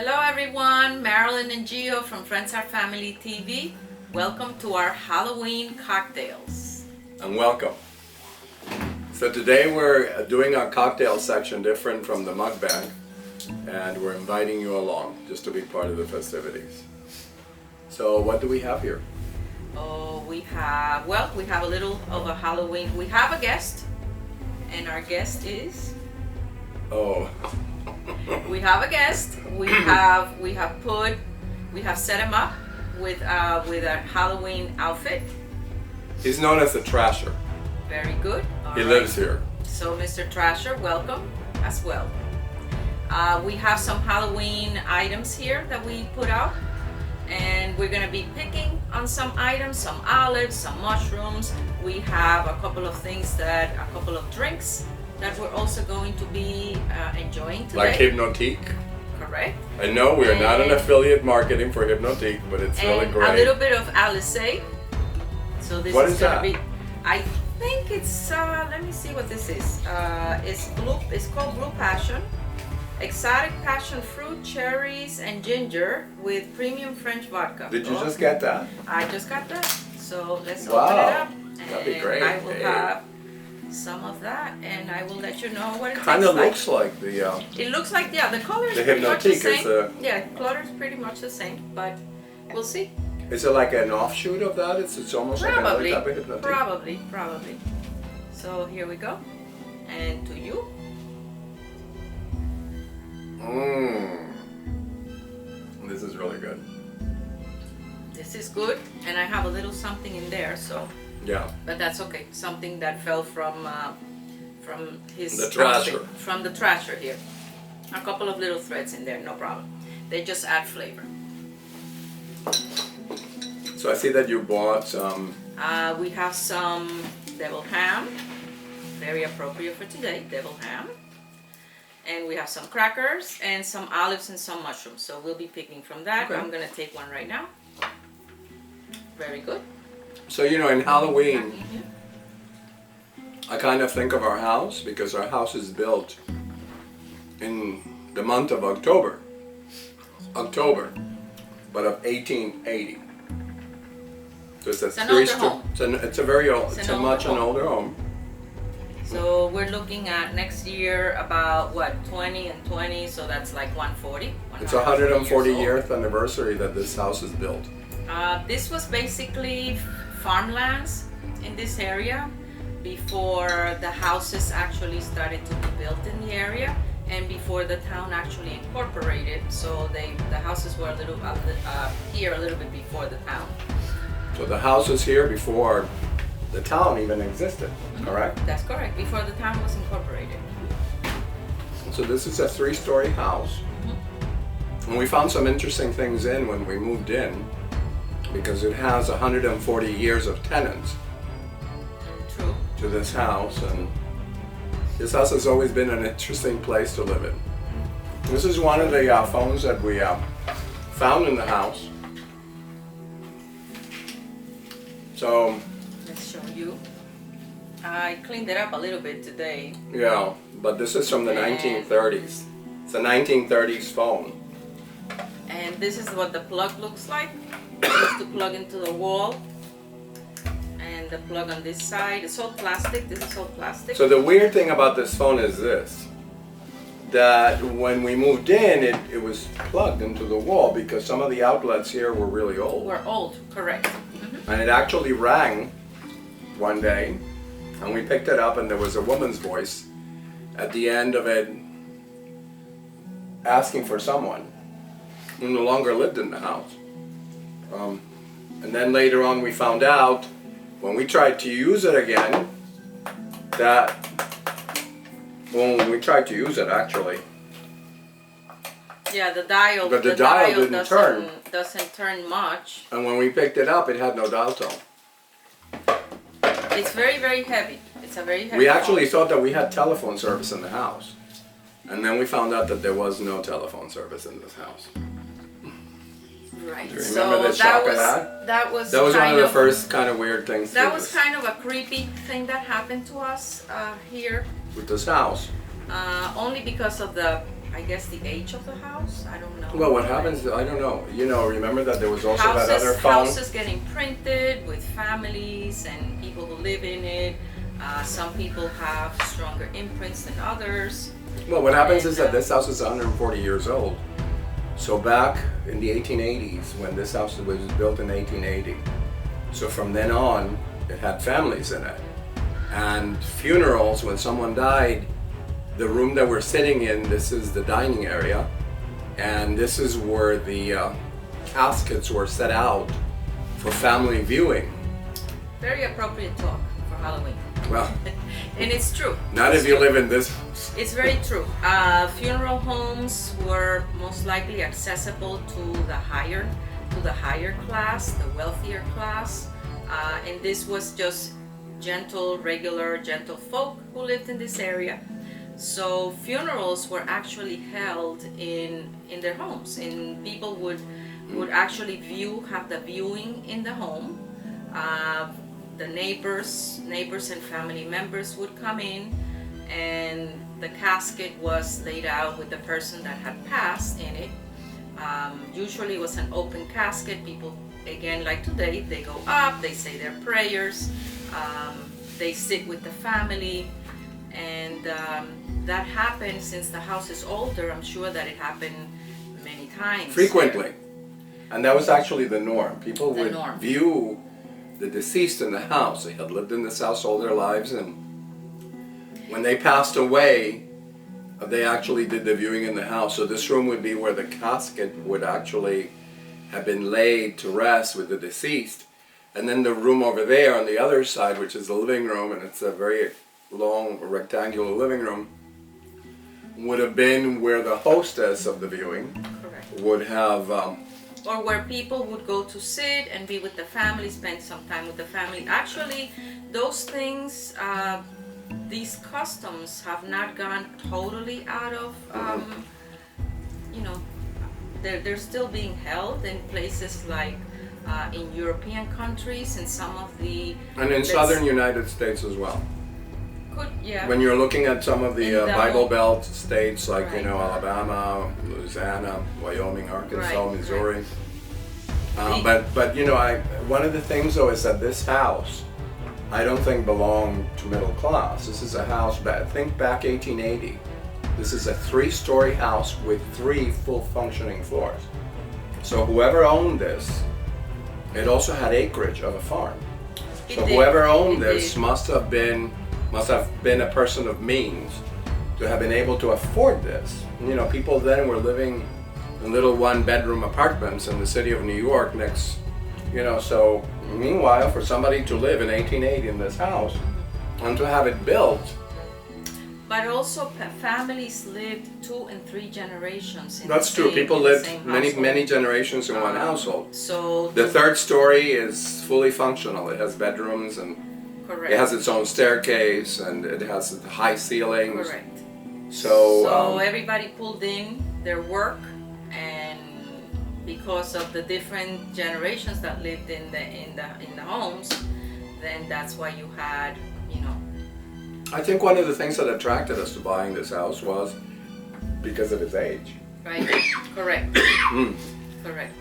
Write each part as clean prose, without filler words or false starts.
Hello everyone, Marilyn and Gio from Friends Are Family TV. Welcome to our Halloween cocktails. And welcome. So today we're doing our cocktail section different from the mukbang, and we're inviting you along just to be part of the festivities. So what do we have here? Oh, we have a little of a Halloween. We have a guest, and our guest is... Oh. We have a guest. We have set him up with a Halloween outfit. He's known as the Trasher. Very good. All He right. lives here. So Mr. Trasher, welcome as well. We have some Halloween items here that we put out, and we're gonna be picking on some items, some olives, some mushrooms. We have a couple of drinks that we're also going to be enjoying today. Like Hypnotique. Correct. I know we are not an affiliate marketing for Hypnotique, but it's really great. A little bit of Alice. So this What is is gonna that? be. I think it's. Let me see what this is. It's called Blue Passion. Exotic passion fruit, cherries, and ginger with premium French vodka. Did you just get that? I just got that. So let's Wow. open it up. That'd be great. I will Hey. have some of that, and I will let you know what it Kind of tastes like. looks like the. It looks like, yeah, the color is The pretty much the Hypnotique is same. Yeah, color is pretty much the same, but we'll see. Is it like an offshoot of that? It's almost like another Probably, type of Hypnotique. probably. So here we go, and to you. Mmm. This is really good. This is good, and I have a little something in there, so. Yeah. But that's okay. Something that fell from his The Trasher. outfit, from the Trasher here. A couple of little threads in there, no problem. They just add flavor. So I see that you bought some. We have some devil ham, very appropriate for today, devil ham. And we have some crackers and some olives and some mushrooms. So we'll be picking from that. Okay. I'm gonna take one right now. Very good. So in Halloween, I kind of think of our house because our house is built in the month of October, but of 1880. So it's an older home. It's a very old. It's It's an a older much an home. older home. So we're looking at next year about what, 20 and 20, so that's like 140. It's 140 years yearth anniversary that this house is built. old. This was basically farmlands in this area before the houses actually started to be built in the area, and before the town actually incorporated. So the houses were here a little bit before the town. So the house is here before the town even existed, correct? That's correct. Before the town was incorporated. So this is a 3-story house. And we found some interesting things in when we moved in, because it has 140 years of tenants True. to this house, and this house has always been an interesting place to live in. This is one of the phones that we found in the house. So, Let's show you. I cleaned it up a little bit today. yeah, but this is from the 1930s. It's a 1930s phone. And this is what the plug looks like. It used to plug into the wall. And the plug on this side, it's all plastic. This is all plastic. So the weird thing about this phone is this, that when we moved in, it was plugged into the wall because some of the outlets here were really old. We're old, correct. And it actually rang one day, and we picked it up, and there was a woman's voice at the end of it asking for someone who no longer lived in the house. And then later on we found out, when we tried to use it again, that when we tried to use it actually, Yeah, the dial. But the dial didn't doesn't turn much. and when we picked it up, it had no dial tone. It's very, very heavy. It's a very heavy. We actually phone. thought that we had telephone service in the house. And then we found out that there was no telephone service in this house. Right. Do you So remember the shock of that? That was. That was one kind of the first kind of weird things That to was kind of a creepy thing that happened to us here. with this house. Only because of the I guess the age of the house. I don't know. Well, what happens, I don't know. You know, remember that there was also that other phone? Houses getting printed with families and people who live in it. Some people have stronger imprints than others. Well, what happens is that this house is 140 years old. So back in the 1880s, when this house was built in 1880, so from then on, it had families in it. And funerals, when someone died, the room that we're sitting in, this is the dining area, and this is where the caskets were set out for family viewing. Very appropriate talk for Halloween. Well, and it's true. Not if you live in this house. It's very true. Funeral homes were most likely accessible to the higher class, the wealthier class, and this was just regular gentle folk who lived in this area. So funerals were actually held in their homes, and people would actually have the viewing in the home. The neighbors and family members would come in, and the casket was laid out with the person that had passed in it. Usually it was an open casket. People, again, like today, they go up, they say their prayers, they sit with the family, and that happened since the house is older. I'm sure that it happened many times. Frequently. And that was actually the norm. People would view the deceased in the house. They had lived in this house all their lives, and when they passed away, they actually did the viewing in the house. So this room would be where the casket would actually have been laid to rest with the deceased. And then the room over there on the other side, which is the living room, and it's a very long rectangular living room, would have been where the hostess of the viewing would have or where people would go to sit and be with the family, spend some time with the family. Actually, those things, these customs have not gone totally out of, you know, they're still being held in places like in European countries and some of the... And in southern United States as well. Yeah. When you're looking at some of the Bible Belt states like, you know, Alabama, Louisiana, Wyoming, Arkansas, Missouri. But you know, one of the things though is that this house, I don't think belonged to middle class. This is a house, think back 1880. This is a 3-story house with 3 full functioning floors. So whoever owned this, it also had acreage of a farm. So whoever owned this must have been a person of means to have been able to afford this. You know, people then were living in little 1-bedroom apartments in the city of New York next, you know, so meanwhile for somebody to live in 1880 in this house and to have it built. But also families lived 2 and 3 generations in That's true. People lived many generations in one household. So the 3rd story is fully functional. It has bedrooms and it has its own staircase and it has high ceilings. Correct. So everybody pulled in their work, and because of the different generations that lived in the homes, then that's why you had, you know. I think one of the things that attracted us to buying this house was because of its age. Right. Correct. Correct.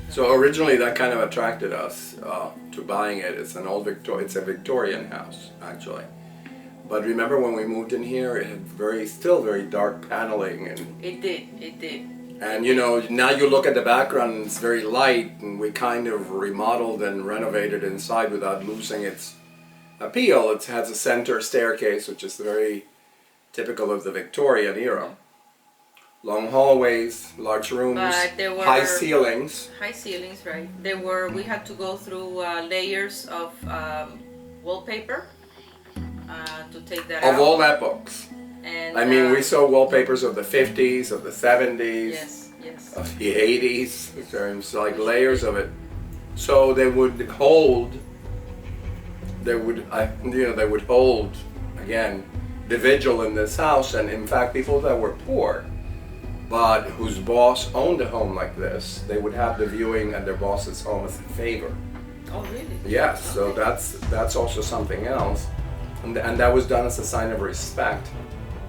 So originally that kind of attracted us to buying it. It's it's a Victorian house actually. But remember when we moved in here, it had still very dark paneling, and it did. And you know, now you look at the background and it's very light, and we kind of remodeled and renovated inside without losing its appeal. It has a center staircase, which is very typical of the Victorian era. Long hallways, large rooms, high ceilings. High ceilings, right. We had to go through layers of wallpaper to take that out. Of all epochs. And, I mean, we saw wallpapers of the 50s, of the 70s, yes. of the 80s. There's like layers of it. So they would hold, again, the vigil in this house. And in fact, people that were poor, but whose boss owned a home like this, they would have the viewing at their boss's home as a favor. Oh, really? Yes, okay. So that's also something else. And that was done as a sign of respect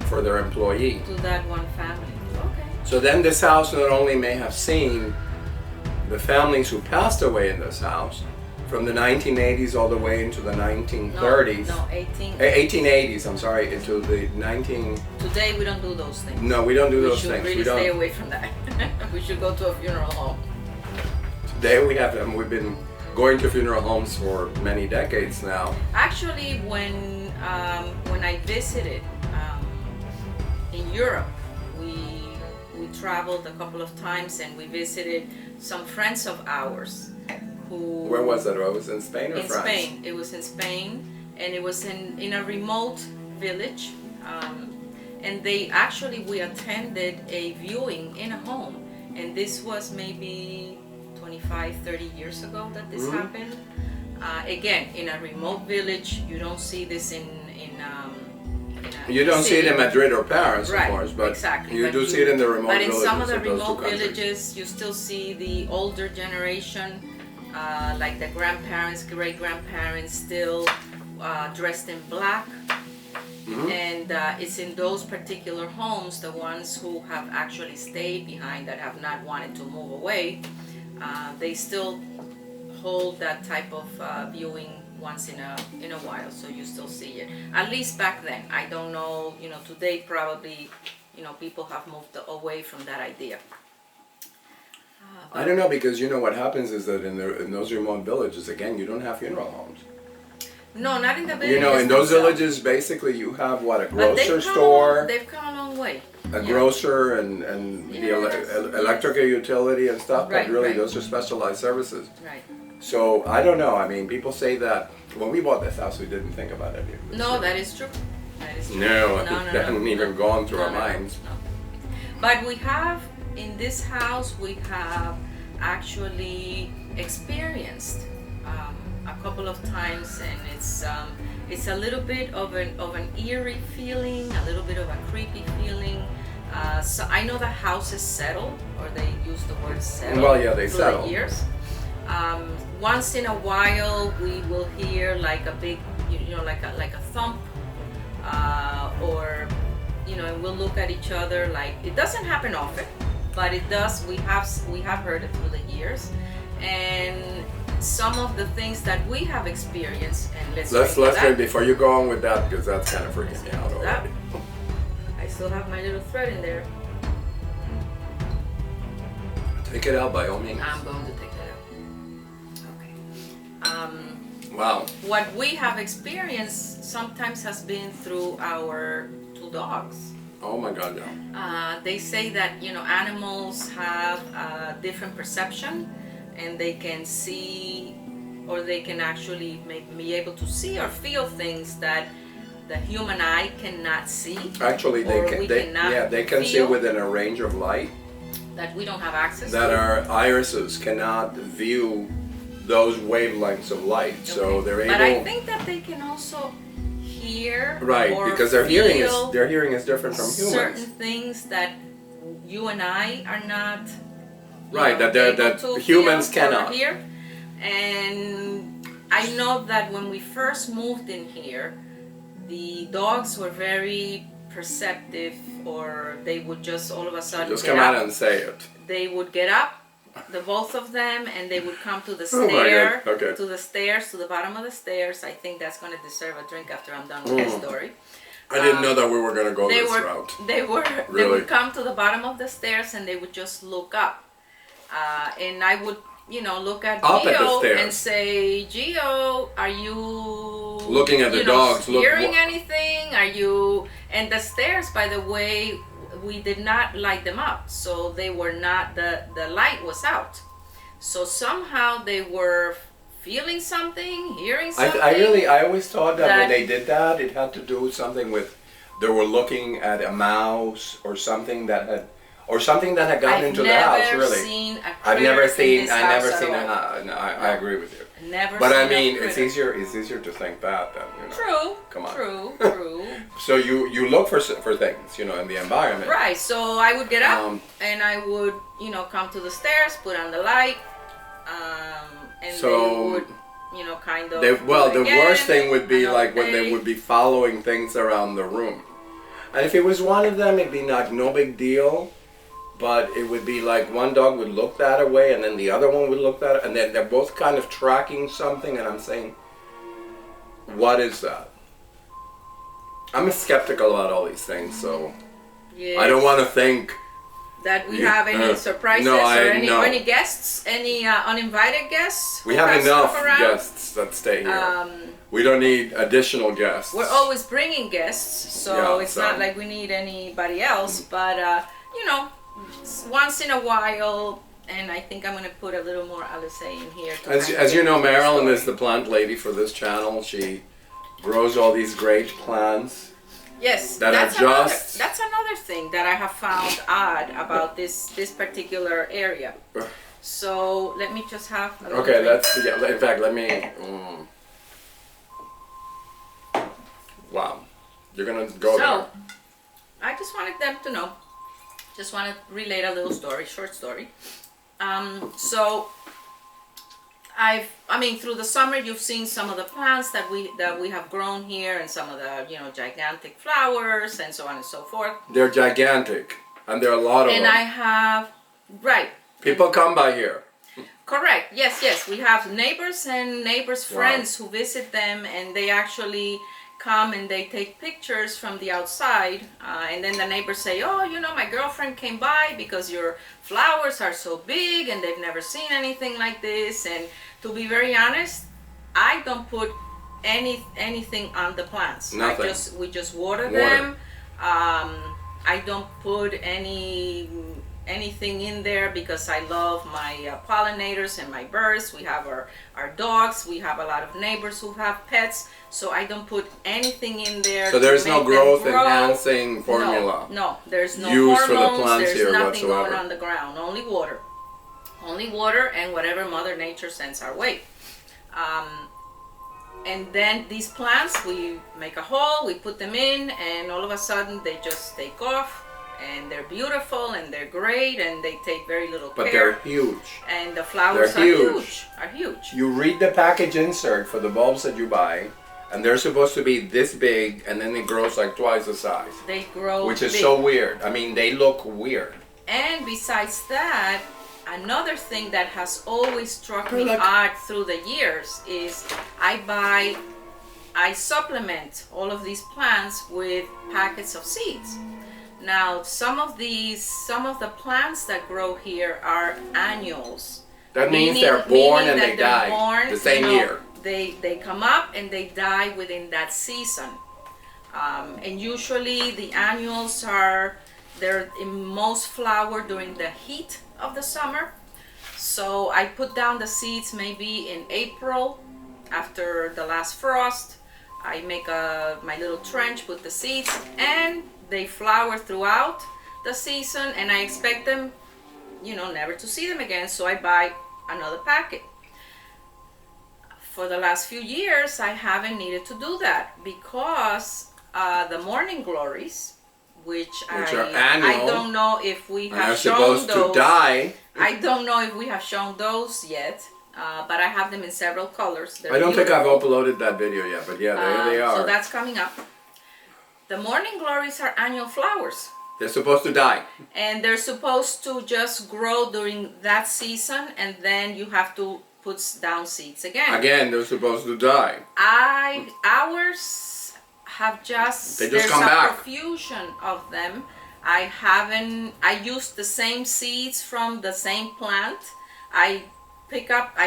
for their employee. To that one family. So then this house not only may have seen the families who passed away in this house from the 1980s all the way into the 1930s. No, 1880s, I'm sorry, into the 19... Today we don't do those things. No, we don't do those We things. should really stay away from that. We should go to a funeral home. Today we have them. We've been going to funeral homes for many decades now. Actually, when I visited in Europe, we traveled a couple of times and we visited some friends of ours who... Where was that? Was it in Spain or in France? Spain. It was in Spain, and it was in a remote village. And we attended a viewing in a home, and this was maybe 25, 30 years ago that this happened. Again, in a remote village, you don't see this in you don't see it in Madrid or Paris, right, of course, but exactly. you do see it in the remote villages. But in some of the those two remote countries. villages, you still see the older generation, like the grandparents, great-grandparents, still dressed in black. And it's in those particular homes, the ones who have actually stayed behind, that have not wanted to move away, they still hold that type of viewing once in a while, so you still see it. At least back then. I don't know, today probably, people have moved away from that idea. I don't know, because what happens is that in those remote villages, again, you don't have funeral homes. No, not in the villages. In those themselves. villages, basically you have a But grocer store, they've come a long way. a grocer, and the electrical utility and stuff, but Right, really right. those are specialized services. Right. So I don't know. I mean, people say that when we bought this house, we didn't think about it. No, that is true. That is true. No, it hadn't even gone through our minds. No. But we have, in this house, we have actually experienced a couple of times, and it's a little bit of an eerie feeling, a little bit of a creepy feeling. So I know the house is settled, or they use the word settled. Well, yeah, they through settle. the years. Once in a while, we will hear like a big, like a thump, or and we'll look at each other. Like, it doesn't happen often, but it does. We have heard it through the years, and some of the things that we have experienced. And let's wait before you go on with that, because that's kind of freaking me out already. I still have my little thread in there. Take it out by all means. I'm going to take that out. Okay. Wow. What we have experienced sometimes has been through our two dogs. Oh my God, yeah. They say that animals have a different perception, and they can see, or they can actually be able to see or feel things that the human eye cannot see. Actually, they can see within a range of light that we don't have access that to. our irises cannot view those wavelengths of light. Okay. So they're able. But I think that they can also hear, right, or because their hearing is different from humans. Certain things that you and I are not. Right, that humans cannot hear. And I know that when we first moved in here, the dogs were very perceptive, or they would just all of a sudden just come out and say it. They would get up, the both of them, and they would come to the stair, to the stairs, to the bottom of the stairs. I think that's going to deserve a drink after I'm done with this story. I didn't know that we were going to go this route. They would come to the bottom of the stairs, and they would just look up. And I would, look at Gio and say, Gio, are you looking at the dogs? Hearing anything? Are you? And the stairs, by the way, we did not light them up, so they were not. The light was out, so somehow they were feeling something, hearing something. I always thought that when they did that, it had to do with something with they were looking at a mouse or something that had. Or something that had gotten into the house, really. I've never seen a. No, I agree with you. Never. But I mean, it's easier to think that than True. Come on. True. So you look for things, in the environment. Right. So I would get up and I would, come to the stairs, put on the light, and they would, kind of. The worst thing would be like when they would be following things around the room, and if it was one of them, it'd be like no big deal. but it would be like one dog would look that way and then the other one would look that, and then they're both kind of tracking something, and I'm saying, what is that? I'm skeptical about all these things, so Yes. I don't want to think that we have any surprises no, or any, no. or any guests, any uninvited guests. we who have has enough come around. guests that stay here. We don't need additional guests. We're always bringing guests, so Yeah, it's so- not like we need anybody else. But you know, once in a while, and I think I'm gonna put a little more Alice in here. to As, kind as of you know, get to the Marilyn story. is the plant lady for this channel. She grows all these great plants. Yes, that that's adjusts. that's another thing that I have found odd about this particular area. So let me just have a little Okay, drink. that's, yeah, in fact, let me, wow, you're gonna go So, I just wanted them to know. Just want to relate a little story, short story. So, I mean, through the summer, you've seen some of the plants that we have grown here, and some of the gigantic flowers, and so on and so forth. there. They're gigantic, and there are a lot of And them. I have People come by here. Correct. Yes. We have neighbors and neighbors' Wow. friends who visit them, and they actually come and they take pictures from the outside. And then the neighbors say, "Oh, my girlfriend came by because your flowers are so big, and they've never seen anything like this." And to be very honest, I don't put anything on the plants. Nothing. We just water Water. them. I don't put anything in there because I love my pollinators and my birds. We have our dogs. We have a lot of neighbors who have pets, so I don't put anything in there. So to there's no make them growth grow. enhancing formula. No, there's no used for the hormones. plants There's here nothing whatsoever. going on the ground. Only water and whatever Mother Nature sends our way. And then these plants, we make a hole, we put them in, and all of a sudden they just take off, and they're beautiful and they're great, and they take very little But care. they're huge. And the flowers They're huge. are huge. You read the package insert for the bulbs that you buy, and they're supposed to be this big, and then it grows like twice the size. They grow Which is big. so weird. I mean, they look weird. And besides that, another thing that has always struck me Look. odd through the years is I supplement all of these plants with packets of seeds. Now, some of the plants that grow here are annuals. That means Meaning- they're born meaning and that they they're die born, the same year. They come up and they die within that season. And usually the annuals they're in most flower during the heat of the summer. So I put down the seeds maybe in April after the last frost. I make my little trench, put the seeds, and they flower throughout the season, and I expect them, never to see them again, so I buy another packet. For the last few years, I haven't needed to do that because the morning glories, which are I annual, don't know if we And have they're shown supposed those. to die. I don't know if we have shown those yet, but I have them in several colors. They're I don't think I've beautiful. uploaded that video yet, but yeah, there they are. So that's coming up. The morning glories are annual flowers, They're supposed to die. and they're supposed to just grow during that season, and then you have to put down seeds again. Again, they're supposed to die. Ours have just, They just there's come a back. profusion of them. I used the same seeds from the same plant. I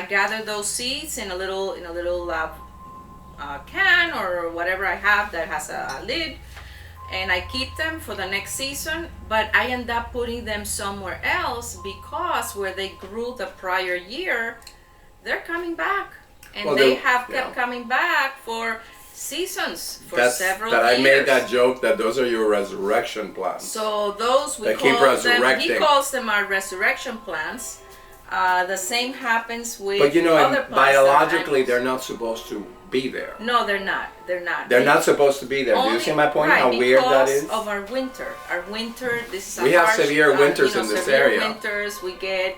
gather those seeds in a little can or whatever I have that has a lid, and I keep them for the next season, but I end up putting them somewhere else because where they grew the prior year, they're coming back. And Well, they they- have kept yeah. coming back for seasons, for That's several that years. I made that joke that those are your resurrection plants. So those we They keep call them, he resurrecting. calls them our resurrection plants. The same happens with But other plants. that are biologically, annuals. they're not supposed to be there. No, they're not. They're not. They're not supposed to be there. Do you see my point? Right, How weird that is? Because of our winter. Our winter, this is a We have harsh, severe winters in this severe area. winters. We get,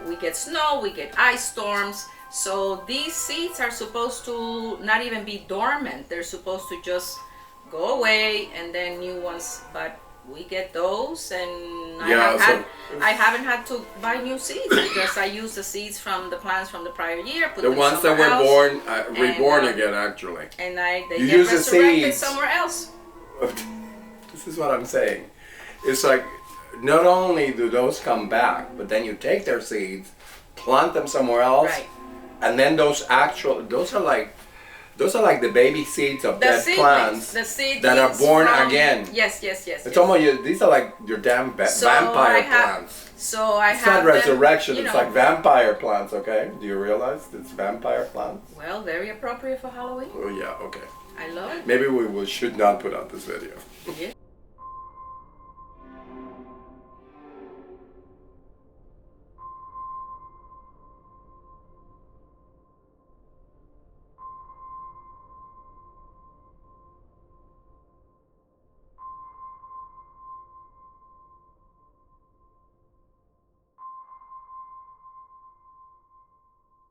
we get snow, we get ice storms. So these seeds are supposed to not even be dormant. They're supposed to just go away and then new ones. But we get those, and Yeah, I haven't had to buy new seeds because I use the seeds from the plants from the prior year. Put the them ones that somewhere were else, reborn and, again, actually. and they You get use the resurrected seeds. somewhere else. This is what I'm saying. It's like, not only do those come back, but then you take their seeds, plant them somewhere else, Right. and then those are like the baby seeds of dead plants The seedlings that are born from, again. Yes. It's almost, these are like your damn vampire plants. So I It's have not resurrection, them, it's like vampire plants, okay? Do you realize it's vampire plants? Well, very appropriate for Halloween. Oh yeah, okay. I love it. Maybe we should not put out this video. Yeah.